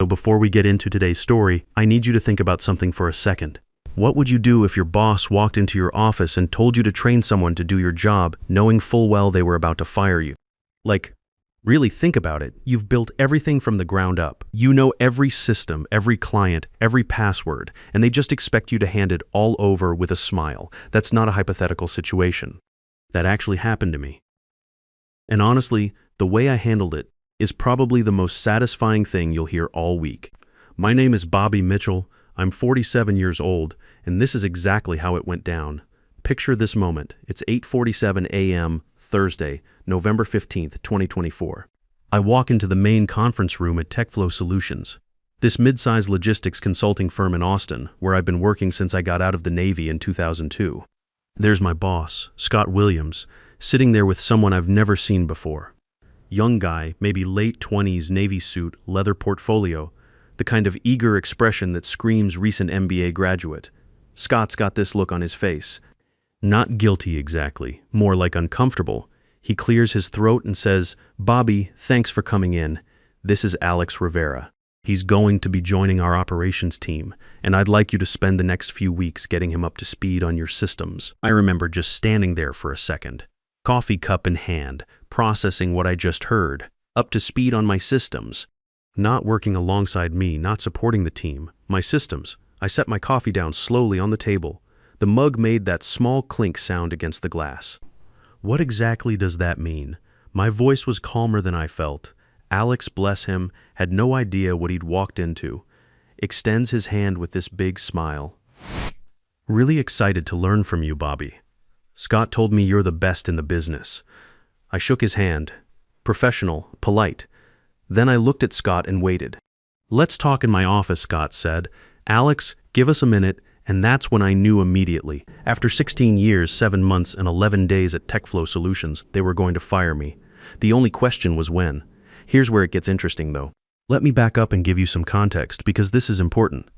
So before we get into today's story, I need you to think about something for a second. What would you do if your boss walked into your office and told you to train someone to do your job, knowing full well they were about to fire you? Like, really think about it. You've built everything from the ground up. You know every system, every client, every password, and they just expect you to hand it all over with a smile. That's not a hypothetical situation. That actually happened to me. And honestly, the way I handled it is probably the most satisfying thing you'll hear all week. My name is Bobby Mitchell. I'm 47 years old, and this is exactly how it went down. Picture this moment. It's 8:47 a.m., Thursday, November 15th, 2024. I walk into the main conference room at TechFlow Solutions, this mid-sized logistics consulting firm in Austin, where I've been working since I got out of the Navy in 2002. There's my boss, Scott Williams, sitting there with someone I've never seen before. Young guy, maybe late 20s, Navy suit, leather portfolio, the kind of eager expression that screams recent MBA graduate. Scott's got this look on his face. Not guilty exactly, more like uncomfortable. He clears his throat and says, "Bobby, thanks for coming in. This is Alex Rivera. He's going to be joining our operations team, and I'd like you to spend the next few weeks getting him up to speed on your systems." I remember just standing there for a second, coffee cup in hand, processing what I just heard. Up to speed on my systems. Not working alongside me, not supporting the team, my systems. I set my coffee down slowly on the table. The mug made that small clink sound against the glass. What exactly does that mean? My voice was calmer than I felt. Alex, bless him, had no idea what he'd walked into. Extends his hand with this big smile. "Really excited to learn from you, Bobby. Scott told me you're the best in the business." I shook his hand. Professional, polite. Then I looked at Scott and waited. "Let's talk in my office," Scott said. "Alex, give us a minute." And that's when I knew immediately. After 16 years, 7 months, and 11 days at TechFlow Solutions, they were going to fire me. The only question was when. Here's where it gets interesting, though. Let me back up and give you some context, because this is important.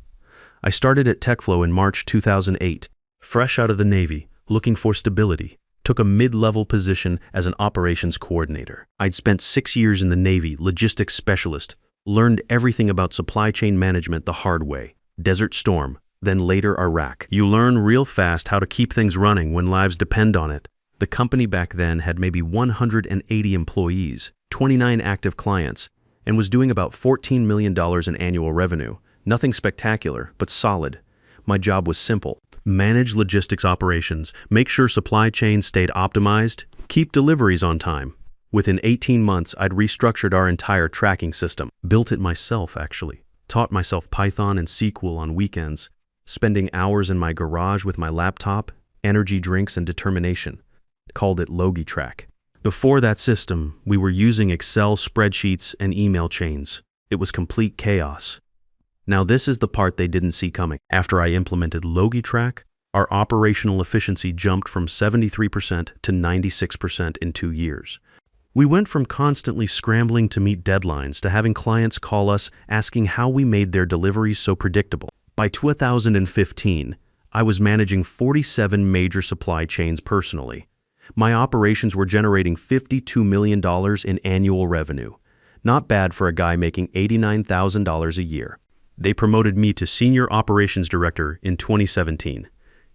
I started at TechFlow in March 2008, fresh out of the Navy, looking for stability. Took a mid-level position as an operations coordinator. I'd spent 6 years in the Navy, logistics specialist, learned everything about supply chain management the hard way. Desert Storm, then later Iraq. You learn real fast how to keep things running when lives depend on it. The company back then had maybe 180 employees, 29 active clients, and was doing about $14 million in annual revenue. Nothing spectacular, but solid. My job was simple. Manage logistics operations, make sure supply chains stayed optimized, keep deliveries on time. Within 18 months, I'd restructured our entire tracking system. Built it myself, actually. Taught myself Python and SQL on weekends, spending hours in my garage with my laptop, energy drinks, and determination. Called it LogiTrack. Before that system, we were using Excel spreadsheets and email chains. It was complete chaos. Now this is the part they didn't see coming. After I implemented LogiTrack, our operational efficiency jumped from 73% to 96% in 2 years. We went from constantly scrambling to meet deadlines to having clients call us asking how we made their deliveries so predictable. By 2015, I was managing 47 major supply chains personally. My operations were generating $52 million in annual revenue. Not bad for a guy making $89,000 a year. They promoted me to Senior Operations Director in 2017.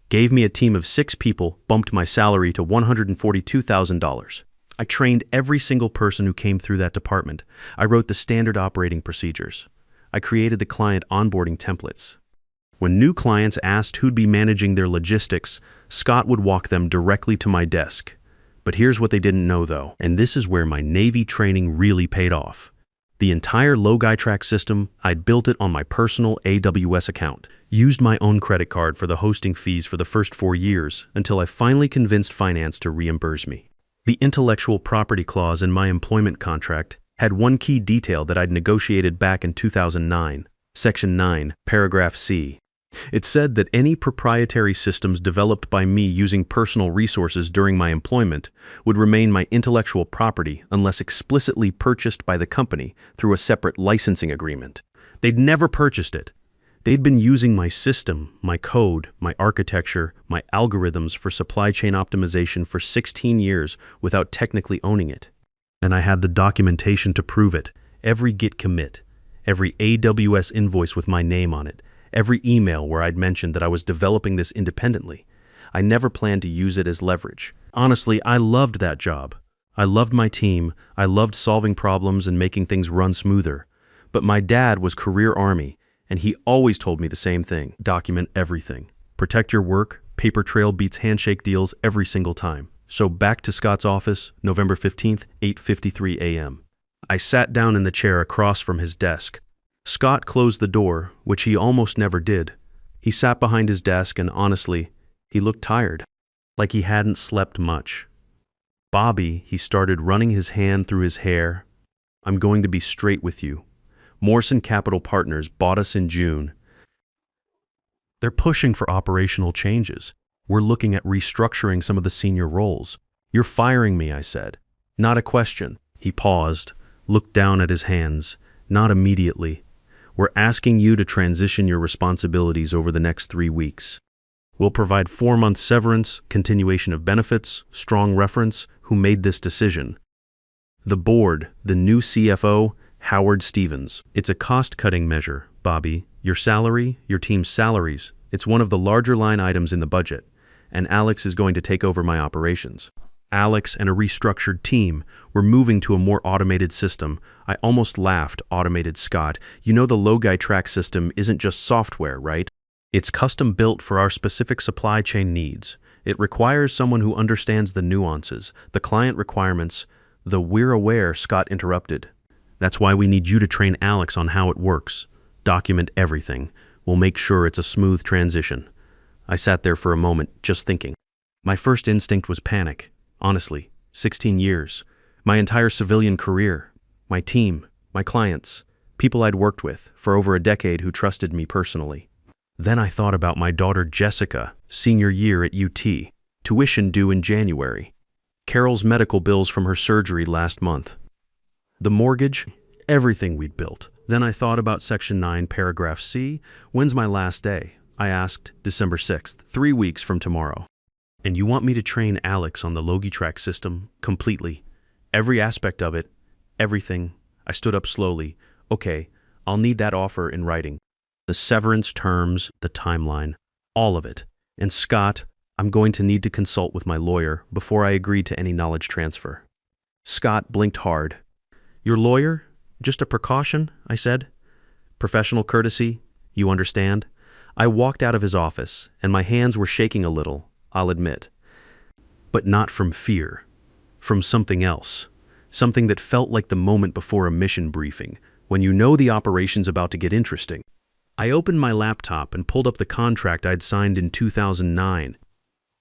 Gave me a team of 6 people, bumped my salary to $142,000. I trained every single person who came through that department. I wrote the standard operating procedures. I created the client onboarding templates. When new clients asked who'd be managing their logistics, Scott would walk them directly to my desk. But here's what they didn't know though, and this is where my Navy training really paid off. The entire LogiTrack system, I'd built it on my personal AWS account. Used my own credit card for the hosting fees for the first 4 years until I finally convinced finance to reimburse me. The intellectual property clause in my employment contract had one key detail that I'd negotiated back in 2009, Section 9, Paragraph C. It said that any proprietary systems developed by me using personal resources during my employment would remain my intellectual property unless explicitly purchased by the company through a separate licensing agreement. They'd never purchased it. They'd been using my system, my code, my architecture, my algorithms for supply chain optimization for 16 years without technically owning it. And I had the documentation to prove it, every git commit, every AWS invoice with my name on it, every email where I'd mentioned that I was developing this independently. I never planned to use it as leverage. Honestly, I loved that job. I loved my team, I loved solving problems and making things run smoother. But my dad was career Army, and he always told me the same thing: document everything. Protect your work, paper trail beats handshake deals every single time. So back to Scott's office, November 15th, 8:53 a.m. I sat down in the chair across from his desk. Scott closed the door, which he almost never did. He sat behind his desk and honestly, he looked tired, like he hadn't slept much. "Bobby," he started, running his hand through his hair, "I'm going to be straight with you. Morrison Capital Partners bought us in June. They're pushing for operational changes. We're looking at restructuring some of the senior roles. You're firing me," I said. "Not a question." He paused, looked down at his hands. "Not immediately. We're asking you to transition your responsibilities over the next 3 weeks. We'll provide 4-month severance, continuation of benefits, strong reference, who made this decision. The board, the new CFO, Howard Stevens. It's a cost-cutting measure, Bobby. Your salary, your team's salaries, it's one of the larger line items in the budget, and Alex is going to take over my operations." Alex and a restructured team were moving to a more automated system. I almost laughed. "Automated, Scott. You know the Logi track system isn't just software, right? It's custom built for our specific supply chain needs. It requires someone who understands the nuances, the client requirements." "We're aware," Scott interrupted. "That's why we need you to train Alex on how it works. Document everything. We'll make sure it's a smooth transition." I sat there for a moment, just thinking. My first instinct was panic. Honestly, 16 years, my entire civilian career, my team, my clients, people I'd worked with for over a decade who trusted me personally. Then I thought about my daughter Jessica, senior year at UT, tuition due in January, Carol's medical bills from her surgery last month, the mortgage, everything we'd built. Then I thought about Section 9, Paragraph C. "When's my last day?" I asked. "December 6th, 3 weeks from tomorrow." "And you want me to train Alex on the Logitrack system completely? Every aspect of it? Everything?" I stood up slowly. "Okay, I'll need that offer in writing. The severance terms, the timeline, all of it. And Scott, I'm going to need to consult with my lawyer before I agree to any knowledge transfer." Scott blinked hard. "Your lawyer? Just a precaution," I said. "Professional courtesy, you understand?" I walked out of his office, and my hands were shaking a little, I'll admit. But not from fear. From something else. Something that felt like the moment before a mission briefing, when you know the operation's about to get interesting. I opened my laptop and pulled up the contract I'd signed in 2009.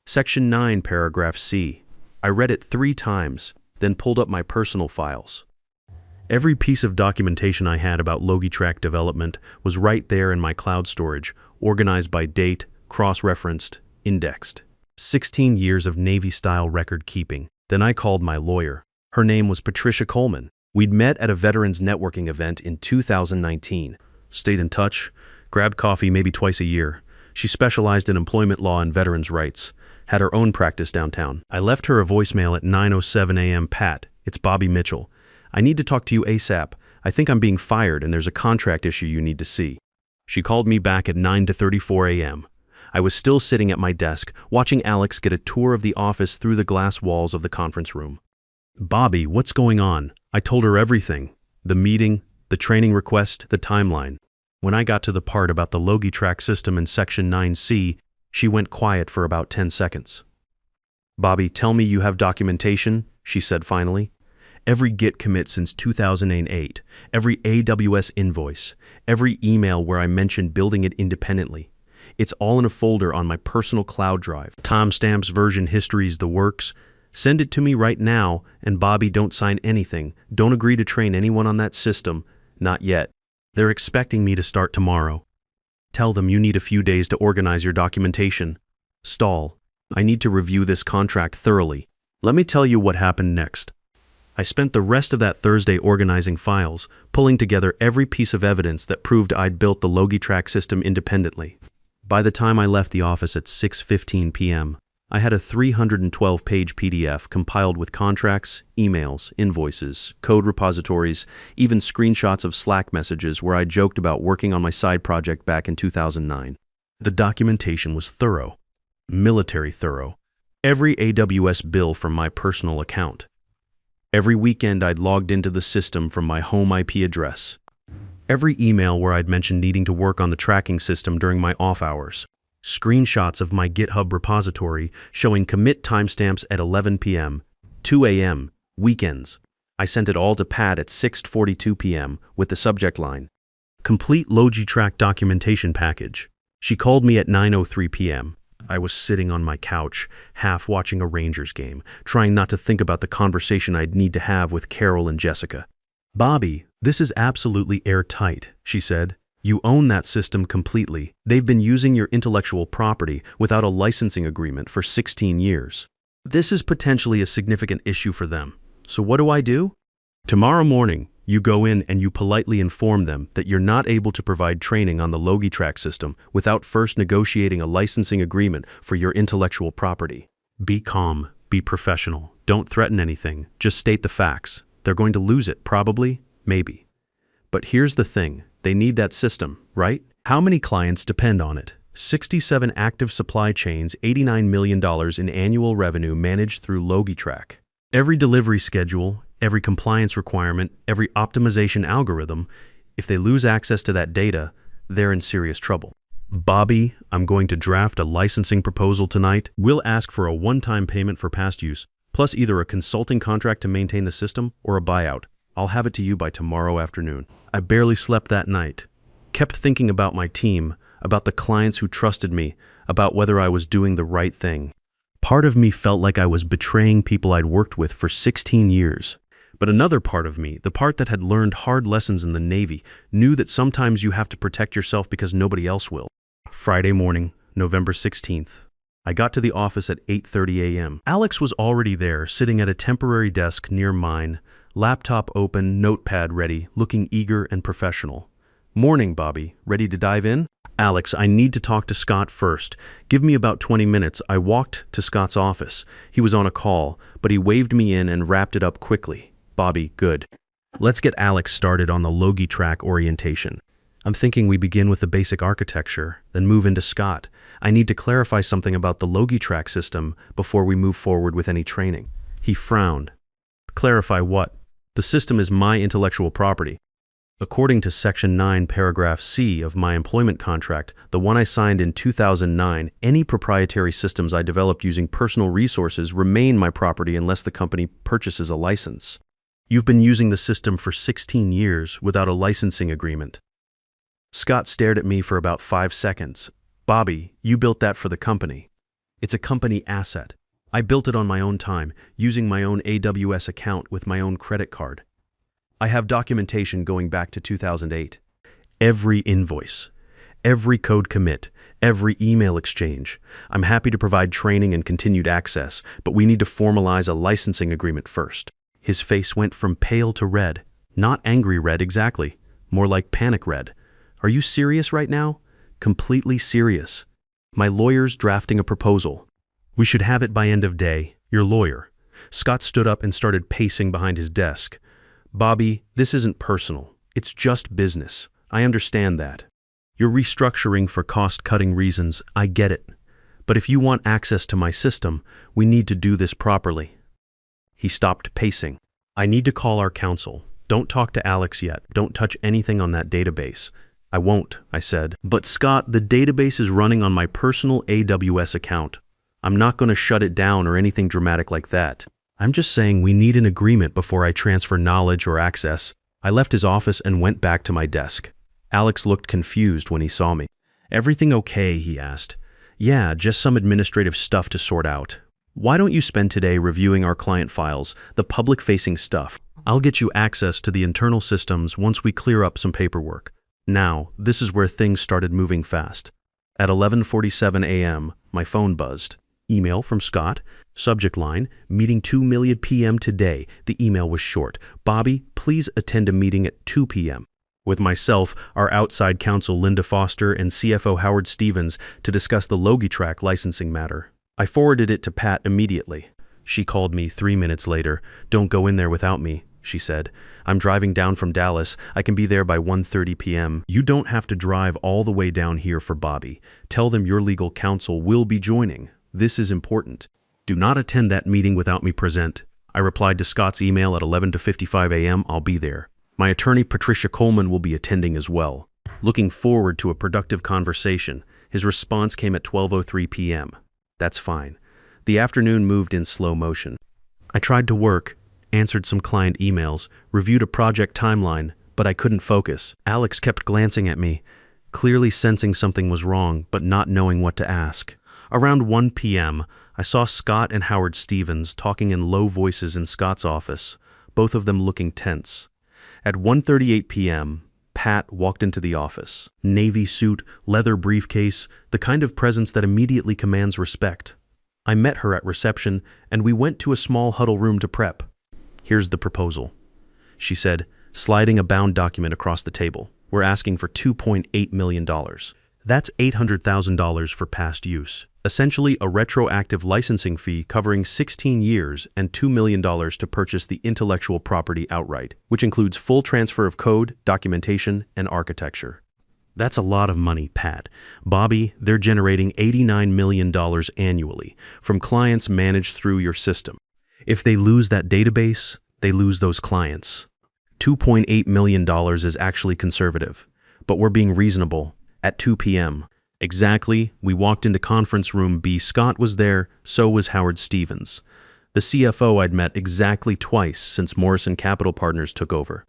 Section 9, Paragraph C. I read it 3 times, then pulled up my personal files. Every piece of documentation I had about Logitrack development was right there in my cloud storage, organized by date, cross-referenced, indexed. 16 years of Navy-style record keeping. Then I called my lawyer. Her name was Patricia Coleman. We'd met at a veterans networking event in 2019. Stayed in touch, grabbed coffee maybe twice a year. She specialized in employment law and veterans' rights. Had her own practice downtown. I left her a voicemail at 9:07 a.m. "Pat, it's Bobby Mitchell. I need to talk to you ASAP. I think I'm being fired and there's a contract issue you need to see." She called me back at 9:34 a.m. I was still sitting at my desk, watching Alex get a tour of the office through the glass walls of the conference room. "Bobby, what's going on?" I told her everything. The meeting, the training request, the timeline. When I got to the part about the Logitrack system in Section 9C, she went quiet for about 10 seconds. "Bobby, tell me you have documentation," she said finally. "Every Git commit since 2008, every AWS invoice, every email where I mentioned building it independently. It's all in a folder on my personal cloud drive. Timestamps, version histories, the works. Send it to me right now, and Bobby, don't sign anything. Don't agree to train anyone on that system. Not yet. They're expecting me to start tomorrow. Tell them you need a few days to organize your documentation. Stall. I need to review this contract thoroughly. Let me tell you what happened next." I spent the rest of that Thursday organizing files, pulling together every piece of evidence that proved I'd built the Logitrack system independently. By the time I left the office at 6:15 p.m., I had a 312-page PDF compiled with contracts, emails, invoices, code repositories, even screenshots of Slack messages where I joked about working on my side project back in 2009. The documentation was thorough, military thorough. Every AWS bill from my personal account. Every weekend I'd logged into the system from my home IP address. Every email where I'd mentioned needing to work on the tracking system during my off hours. Screenshots of my GitHub repository showing commit timestamps at 11 p.m., 2 a.m., weekends. I sent it all to Pat at 6:42 p.m. with the subject line, "Complete Logitrack documentation package." She called me at 9:03 p.m. I was sitting on my couch, half watching a Rangers game, trying not to think about the conversation I'd need to have with Carol and Jessica. "Bobby, this is absolutely airtight," she said. "You own that system completely. They've been using your intellectual property without a licensing agreement for 16 years. This is potentially a significant issue for them. So what do I do? Tomorrow morning, you go in and you politely inform them that you're not able to provide training on the Logitrack system without first negotiating a licensing agreement for your intellectual property. Be calm, be professional, don't threaten anything, just state the facts. They're going to lose it, probably, maybe. But here's the thing, they need that system, right? How many clients depend on it? 67 active supply chains, $89 million in annual revenue managed through Logitrack. Every delivery schedule, every compliance requirement, every optimization algorithm, if they lose access to that data, they're in serious trouble. Bobby, I'm going to draft a licensing proposal tonight. We'll ask for a one-time payment for past use, plus either a consulting contract to maintain the system or a buyout. I'll have it to you by tomorrow afternoon. I barely slept that night. Kept thinking about my team, about the clients who trusted me, about whether I was doing the right thing. Part of me felt like I was betraying people I'd worked with for 16 years. But another part of me, the part that had learned hard lessons in the Navy, knew that sometimes you have to protect yourself because nobody else will. Friday morning, November 16th. I got to the office at 8:30 a.m. Alex was already there, sitting at a temporary desk near mine, laptop open, notepad ready, looking eager and professional. "Morning, Bobby. Ready to dive in?" "Alex, I need to talk to Scott first. Give me about 20 minutes. I walked to Scott's office. He was on a call, but he waved me in and wrapped it up quickly. "Bobby, good. Let's get Alex started on the Logitrack orientation. I'm thinking we begin with the basic architecture, then move into Scott. I need to clarify something about the Logitrack system before we move forward with any training." He frowned. "Clarify what? The system is my intellectual property. According to Section 9, Paragraph C of my employment contract, the one I signed in 2009, any proprietary systems I developed using personal resources remain my property unless the company purchases a license. You've been using the system for 16 years without a licensing agreement." Scott stared at me for about 5 seconds. "Bobby, you built that for the company. It's a company asset. I built it on my own time, using my own AWS account with my own credit card. I have documentation going back to 2008. Every invoice, every code commit, every email exchange. I'm happy to provide training and continued access, but we need to formalize a licensing agreement first." His face went from pale to red. Not angry red exactly, more like panic red. "Are you serious right now?" "Completely serious. My lawyer's drafting a proposal. We should have it by end of day. Your lawyer." Scott stood up and started pacing behind his desk. "Bobby, this isn't personal. It's just business. I understand that. You're restructuring for cost-cutting reasons. I get it. But if you want access to my system, we need to do this properly." He stopped pacing. "I need to call our counsel. Don't talk to Alex yet. Don't touch anything on that database." "I won't," I said. "But Scott, the database is running on my personal AWS account. I'm not going to shut it down or anything dramatic like that. I'm just saying we need an agreement before I transfer knowledge or access." I left his office and went back to my desk. Alex looked confused when he saw me. "Everything okay?" he asked. "Yeah, just some administrative stuff to sort out. Why don't you spend today reviewing our client files, the public-facing stuff? I'll get you access to the internal systems once we clear up some paperwork." Now, this is where things started moving fast. At 11:47 a.m., my phone buzzed. Email from Scott. Subject line, "Meeting 2 p.m. today." The email was short. "Bobby, please attend a meeting at 2 p.m. with myself, our outside counsel Linda Foster, and CFO Howard Stevens to discuss the Logitrack licensing matter. I forwarded it to Pat immediately. She called me 3 minutes later. "Don't go in there without me," she said. "I'm driving down from Dallas. I can be there by 1:30 p.m. You don't have to drive all the way down here for Bobby. Tell them your legal counsel will be joining. This is important. Do not attend that meeting without me present." I replied to Scott's email at 11:55 a.m. "I'll be there. My attorney Patricia Coleman will be attending as well." Looking forward to a productive conversation, his response came at 12:03 p.m. "That's fine." The afternoon moved in slow motion. I tried to work, answered some client emails, reviewed a project timeline, but I couldn't focus. Alex kept glancing at me, clearly sensing something was wrong, but not knowing what to ask. Around 1 p.m., I saw Scott and Howard Stevens talking in low voices in Scott's office, both of them looking tense. At 1:38 p.m., Pat walked into the office. Navy suit, leather briefcase, the kind of presence that immediately commands respect. I met her at reception, and we went to a small huddle room to prep. "Here's the proposal," she said, sliding a bound document across the table. "We're asking for $2.8 million. That's $800,000 for past use. Essentially a retroactive licensing fee covering 16 years and $2 million to purchase the intellectual property outright, which includes full transfer of code, documentation, and architecture." "That's a lot of money, Pat. Bobby, they're generating $89 million annually from clients managed through your system. If they lose that database, they lose those clients. $2.8 million is actually conservative, but we're being reasonable." At 2 p.m. exactly, we walked into conference room B. Scott was there, so was Howard Stevens, the CFO I'd met exactly twice since Morrison Capital Partners took over.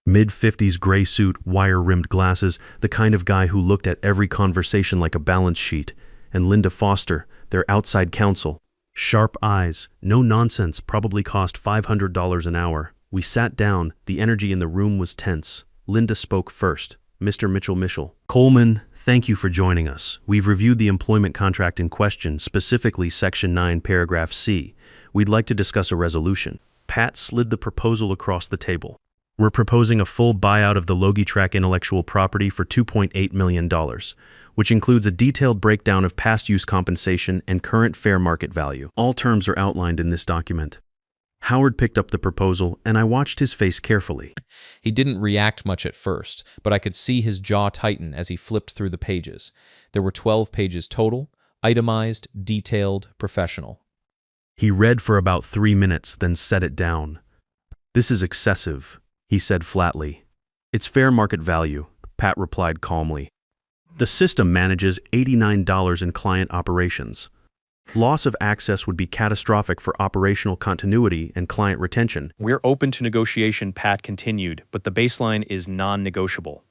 Mid-50s gray suit, wire-rimmed glasses, the kind of guy who looked at every conversation like a balance sheet. And Linda Foster, their outside counsel. Sharp eyes, no nonsense, probably cost $500 an hour. We sat down, the energy in the room was tense. Linda spoke first. "Mr. Mitchell. Coleman, thank you for joining us. We've reviewed the employment contract in question, specifically Section 9, Paragraph C. We'd like to discuss a resolution." Pat slid the proposal across the table. "We're proposing a full buyout of the LogiTrack intellectual property for $2.8 million, which includes a detailed breakdown of past use compensation and current fair market value. All terms are outlined in this document." Howard picked up the proposal, and I watched his face carefully. He didn't react much at first, but I could see his jaw tighten as he flipped through the pages. There were 12 pages total, itemized, detailed, professional. He read for about 3 minutes, then set it down. "This is excessive," he said flatly. "It's fair market value," Pat replied calmly. "The system manages $89 in client operations. Loss of access would be catastrophic for operational continuity and client retention." "We're open to negotiation," Pat continued, "but the baseline is non-negotiable.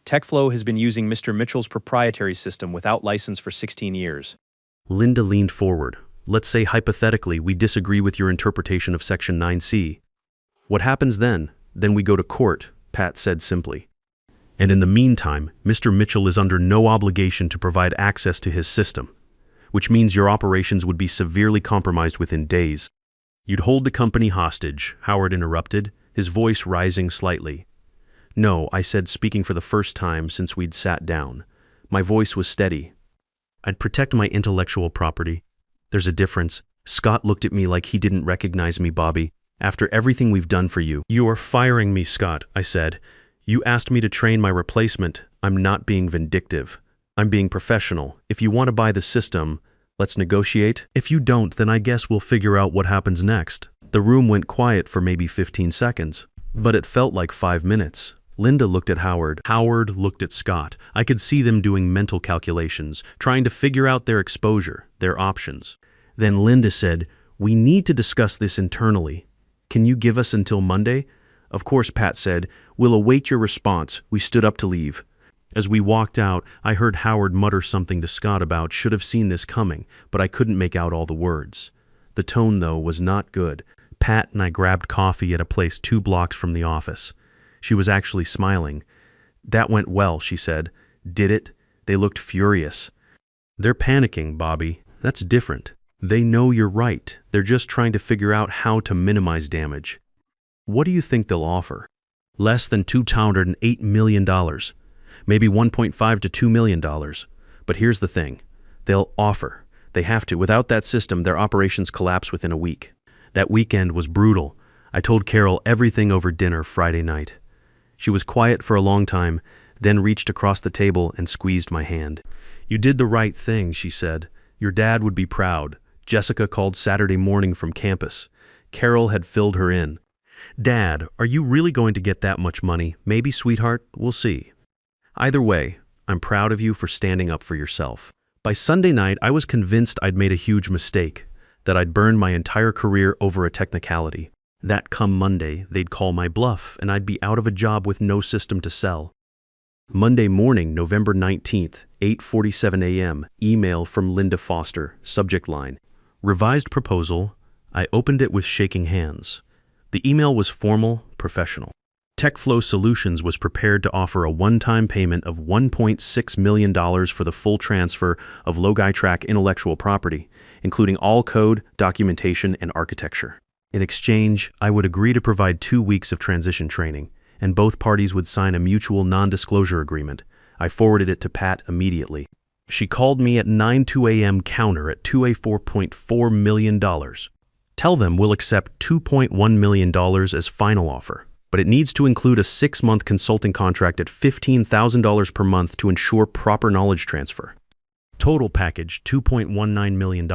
TechFlow has been using Mr. Mitchell's proprietary system without license for 16 years. Linda leaned forward. "Let's say hypothetically we disagree with your interpretation of Section 9C. What happens then? Then we go to court," Pat said simply. "And in the meantime, Mr. Mitchell is under no obligation to provide access to his system, which means your operations would be severely compromised within days." "You'd hold the company hostage," Howard interrupted, his voice rising slightly. "No," I said, speaking for the first time since we'd sat down. My voice was steady. "I'd protect my intellectual property. There's a difference." Scott looked at me like he didn't recognize me. "Bobby, after everything we've done for you." "You are firing me, Scott," I said. "You asked me to train my replacement. I'm not being vindictive. I'm being professional. If you want to buy the system, let's negotiate. If you don't, then I guess we'll figure out what happens next." The room went quiet for maybe 15 seconds, but it felt like 5 minutes. Linda looked at Howard. Howard looked at Scott. I could see them doing mental calculations, trying to figure out their exposure, their options. Then Linda said, "We need to discuss this internally. Can you give us until Monday?" "Of course," Pat said. "We'll await your response." We stood up to leave. As we walked out, I heard Howard mutter something to Scott about "should have seen this coming," but I couldn't make out all the words. The tone, though, was not good. Pat and I grabbed coffee at a place 2 blocks from the office. She was actually smiling. "That went well," she said. "Did it?" They looked furious. "They're panicking, Bobby. That's different. They know you're right. They're just trying to figure out how to minimize damage." "What do you think they'll offer?" "Less than $208 million. Maybe $1.5 to $2 million. But here's the thing. They'll offer. They have to. Without that system, their operations collapse within a week. That weekend was brutal. I told Carol everything over dinner Friday night. She was quiet for a long time, then reached across the table and squeezed my hand. "You did the right thing," she said. "Your dad would be proud." Jessica called Saturday morning from campus. Carol had filled her in. "Dad, are you really going to get that much money? Maybe, sweetheart, we'll see. Either way, I'm proud of you for standing up for yourself." By Sunday night, I was convinced I'd made a huge mistake, that I'd burned my entire career over a technicality. That come Monday, they'd call my bluff, and I'd be out of a job with no system to sell. Monday morning, November 19th, 8:47 a.m., email from Linda Foster, subject line, "Revised proposal." I opened it with shaking hands. The email was formal, professional. TechFlow Solutions was prepared to offer a one-time payment of $1.6 million for the full transfer of LogiTrack intellectual property, including all code, documentation, and architecture. In exchange, I would agree to provide 2 weeks of transition training, and both parties would sign a mutual non-disclosure agreement. I forwarded it to Pat immediately. She called me at 9:02 a.m. counter at $4.4 million. "Tell them we'll accept $2.1 million as final offer, but it needs to include a 6-month consulting contract at $15,000 per month to ensure proper knowledge transfer. Total package, $2.19 million.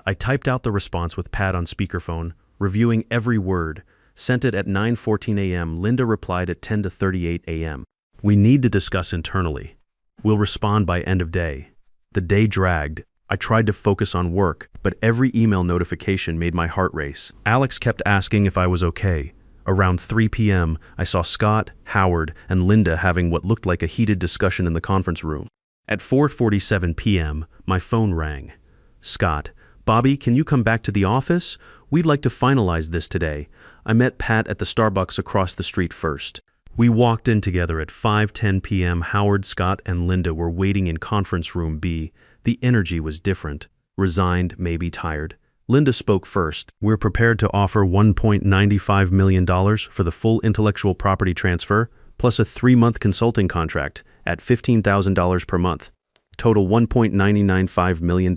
I typed out the response with Pat on speakerphone, reviewing every word, sent it at 9:14 a.m. Linda replied at 10:38 a.m. "We need to discuss internally. We'll respond by end of day." The day dragged. I tried to focus on work, but every email notification made my heart race. Alex kept asking if I was okay. Around 3 p.m., I saw Scott, Howard, and Linda having what looked like a heated discussion in the conference room. At 4:47 p.m., my phone rang. "Scott, Bobby, can you come back to the office? We'd like to finalize this today." I met Pat at the Starbucks across the street first. We walked in together at 5:10 p.m. Howard, Scott, and Linda were waiting in conference room B. The energy was different. Resigned, maybe tired. Linda spoke first. "We're prepared to offer $1.95 million for the full intellectual property transfer, plus a 3-month consulting contract at $15,000 per month. Total $1.995 million.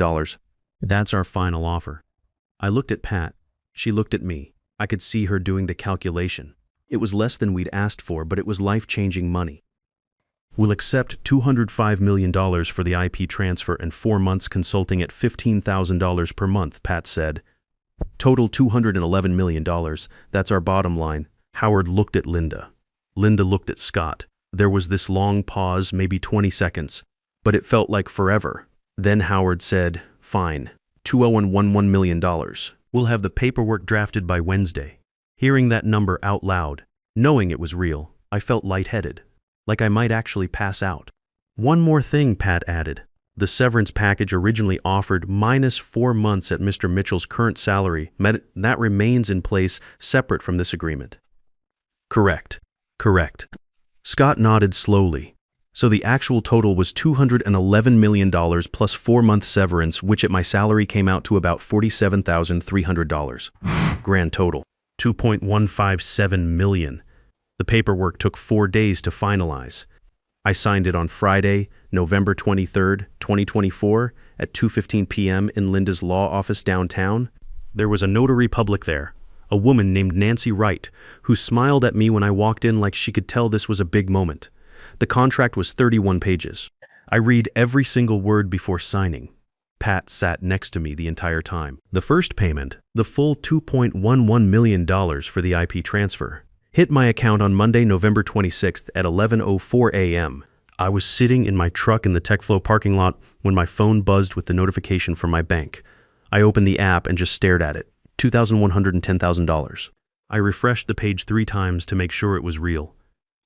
That's our final offer." I looked at Pat. She looked at me. I could see her doing the calculation. It was less than we'd asked for, but it was life-changing money. "We'll accept $205 million for the IP transfer and 4 months consulting at $15,000 per month," Pat said. "Total $211 million. That's our bottom line." Howard looked at Linda. Linda looked at Scott. There was this long pause, maybe 20 seconds, but it felt like forever. Then Howard said, "Fine, $201.11 million. We'll have the paperwork drafted by Wednesday." Hearing that number out loud, knowing it was real, I felt lightheaded, like I might actually pass out. "One more thing," Pat added. "The severance package originally offered minus 4 months at Mr. Mitchell's current salary. That remains in place separate from this agreement." Correct. Scott nodded slowly. "So the actual total was $211 million plus 4-month severance, which at my salary came out to about $47,300. Grand total, $2.157 million. The paperwork took 4 days to finalize. I signed it on Friday, November 23rd, 2024, at 2:15 p.m. in Linda's law office downtown. There was a notary public there, a woman named Nancy Wright, who smiled at me when I walked in like she could tell this was a big moment. The contract was 31 pages. I read every single word before signing. Pat sat next to me the entire time. The first payment, the full $2.11 million for the IP transfer, hit my account on Monday, November 26th at 11:04 a.m. I was sitting in my truck in the TechFlow parking lot when my phone buzzed with the notification from my bank. I opened the app and just stared at it. $2,110,000. I refreshed the page 3 times to make sure it was real.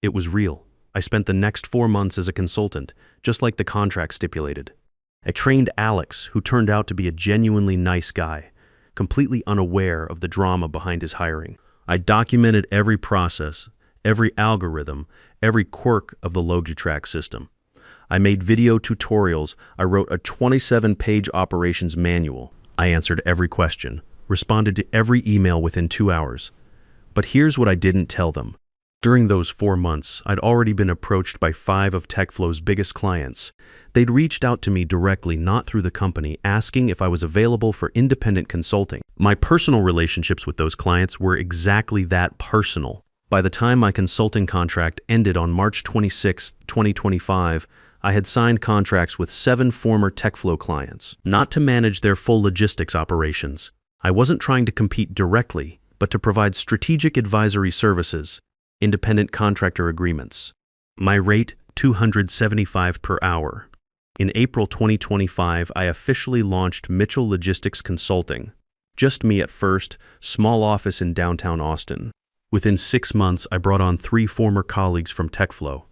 It was real. I spent the next 4 months as a consultant, just like the contract stipulated. I trained Alex, who turned out to be a genuinely nice guy, completely unaware of the drama behind his hiring. I documented every process, every algorithm, every quirk of the LogiTrack system. I made video tutorials. I wrote a 27-page operations manual. I answered every question, responded to every email within 2 hours. But here's what I didn't tell them. During those 4 months, I'd already been approached by 5 of TechFlow's biggest clients. They'd reached out to me directly, not through the company, asking if I was available for independent consulting. My personal relationships with those clients were exactly that, personal. By the time my consulting contract ended on March 26, 2025, I had signed contracts with 7 former TechFlow clients, not to manage their full logistics operations. I wasn't trying to compete directly, but to provide strategic advisory services, independent contractor agreements. My rate, $275 per hour. In April 2025, I officially launched Mitchell Logistics Consulting. Just me at first, small office in downtown Austin. Within 6 months, I brought on 3 former colleagues from TechFlow,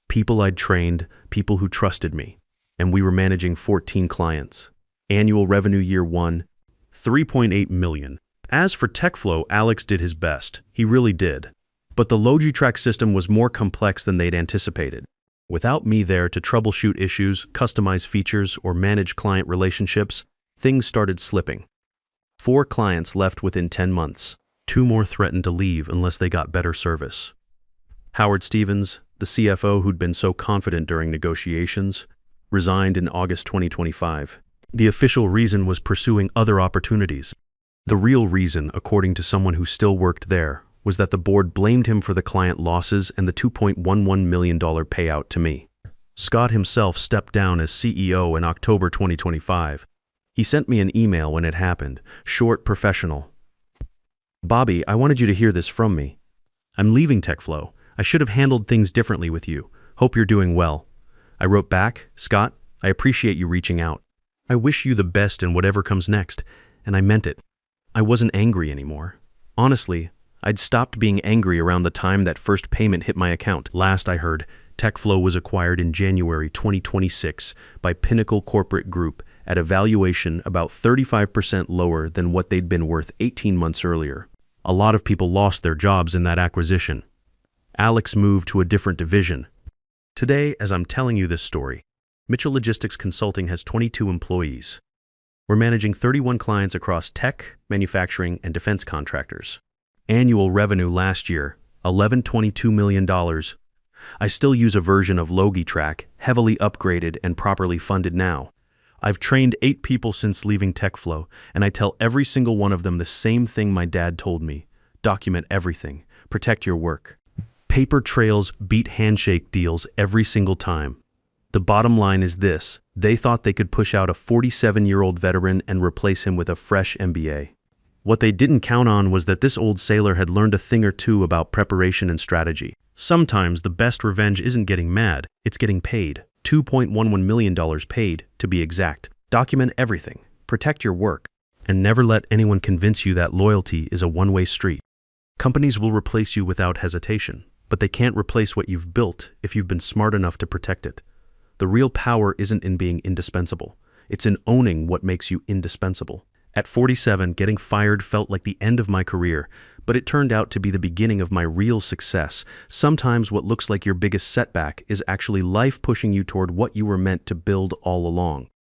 people I'd trained, people who trusted me, and we were managing 14 clients. Annual revenue year 1, $3.8 million. As for TechFlow, Alex did his best. He really did. But the Logitrack system was more complex than they'd anticipated. Without me there to troubleshoot issues, customize features, or manage client relationships, things started slipping. 4 clients left within 10 months. 2 more threatened to leave unless they got better service. Howard Stevens, the CFO who'd been so confident during negotiations, resigned in August 2025. The official reason was pursuing other opportunities. The real reason, according to someone who still worked there, was that the board blamed him for the client losses and the $2.11 million payout to me. Scott himself stepped down as CEO in October 2025. He sent me an email when it happened, short, professional. "Bobby, I wanted you to hear this from me. I'm leaving TechFlow. I should have handled things differently with you. Hope you're doing well." I wrote back, "Scott, I appreciate you reaching out. I wish you the best in whatever comes next," and I meant it. I wasn't angry anymore. Honestly, I'd stopped being angry around the time that first payment hit my account. Last I heard, TechFlow was acquired in January 2026 by Pinnacle Corporate Group at a valuation about 35% lower than what they'd been worth 18 months earlier. A lot of people lost their jobs in that acquisition. Alex moved to a different division. Today, as I'm telling you this story, Mitchell Logistics Consulting has 22 employees. We're managing 31 clients across tech, manufacturing, and defense contractors. Annual revenue last year, $11.22 million. I still use a version of Logitrack, heavily upgraded and properly funded now. I've trained 8 people since leaving TechFlow, and I tell every single one of them the same thing my dad told me. Document everything. Protect your work. Paper trails beat handshake deals every single time. The bottom line is this: they thought they could push out a 47-year-old veteran and replace him with a fresh MBA. What they didn't count on was that this old sailor had learned a thing or two about preparation and strategy. Sometimes the best revenge isn't getting mad, it's getting paid. $2.11 million paid, to be exact. Document everything, protect your work, and never let anyone convince you that loyalty is a one-way street. Companies will replace you without hesitation, but they can't replace what you've built if you've been smart enough to protect it. The real power isn't in being indispensable, it's in owning what makes you indispensable. At 47, getting fired felt like the end of my career, but it turned out to be the beginning of my real success. Sometimes what looks like your biggest setback is actually life pushing you toward what you were meant to build all along.